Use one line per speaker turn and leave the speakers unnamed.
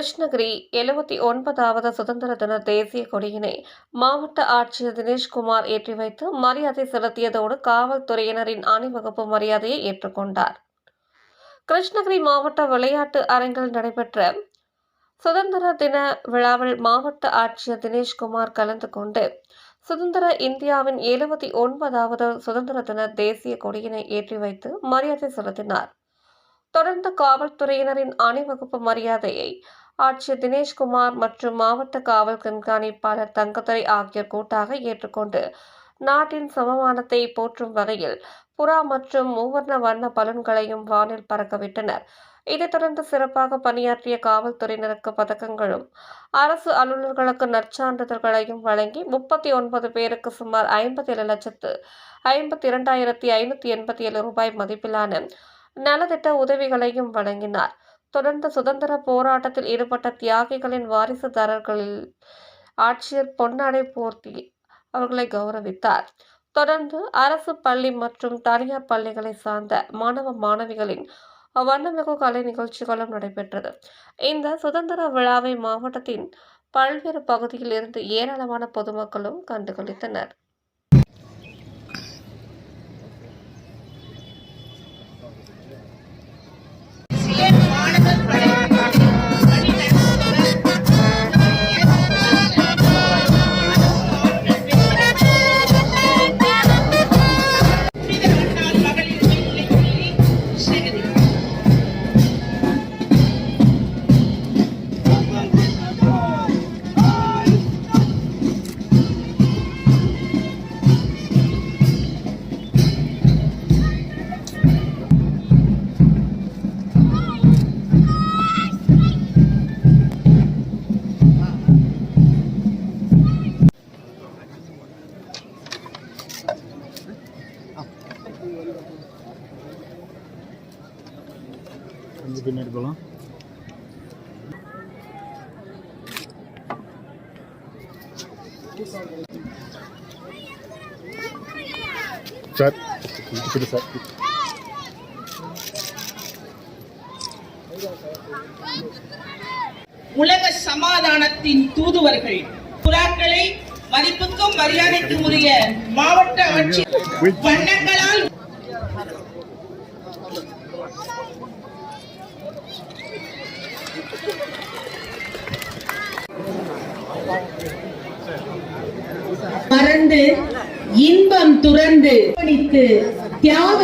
கிருஷ்ணகிரி 79வது சுதந்திர தின தேசிய கொடியினை மாவட்ட ஆட்சியர் தினேஷ்குமார் ஏற்றி வைத்து மரியாதை செலுத்தியதோடு காவல்துறையினரின் அணிவகுப்பு மரியாதையை ஏற்றுக்கொண்டார். கிருஷ்ணகிரி மாவட்ட விளையாட்டு அரங்கில் நடைபெற்ற சுதந்திர தின விழாவில் மாவட்ட ஆட்சியர் தினேஷ்குமார் கலந்து கொண்டு சுதந்திர இந்தியாவின் 79வது சுதந்திர தின தேசிய கொடியினை ஏற்றி வைத்து மரியாதை செலுத்தினார். தொடர்ந்து காவல்துறையினரின் அணிவகுப்பு மரியாதையை ஆட்சியர் தினேஷ்குமார் மற்றும் மாவட்ட காவல் கண்காணிப்பாளர் தங்கத்துரை ஆகியோர் கூட்டாக ஏற்றுக்கொண்டு நாட்டின் சமமானத்தை போற்றும் வகையில் புறா மற்றும் மூவர்ண வண்ண பலூன்களையும் வானில் பறக்கவிட்டனர். இதைத் தொடர்ந்து சிறப்பாக பணியாற்றிய காவல்துறையினருக்கு பதக்கங்களும் அரசு அலுவலர்களுக்கு நற்சான்றிதழ்களையும் வழங்கி 39 பேருக்கு சுமார் 57,52,587 ரூபாய் மதிப்பிலான நலத்திட்ட உதவிகளையும் வழங்கினார். தொடர்ந்து சுதந்திர போராட்டத்தில் ஈடுபட்ட தியாகிகளின் வாரிசுதாரர்களில் ஆட்சியர் பொன்னாடை போர்த்தி அவர்களை கௌரவித்தார். தொடர்ந்து அரசு பள்ளி மற்றும் தனியார் பள்ளிகளை சார்ந்த மாணவ மாணவிகளின் வண்ணமிகு கலை நிகழ்ச்சிகளும் நடைபெற்றது. இந்த சுதந்திர விழாவை மாவட்டத்தின் பல்வேறு பகுதியில் இருந்து ஏராளமான பொதுமக்களும் கண்டுகளித்தனர்.
பின்னாடி போகலாம். சார் சார்
உலக சமாதானத்தின் தூதுவர்கள் புறாக்களை மதிப்புக்கும் மரியாதைக்கும் உரிய மாவட்ட ஆட்சியர் வண்ணங்களால் மறந்து இன்பம் துறந்து தியாக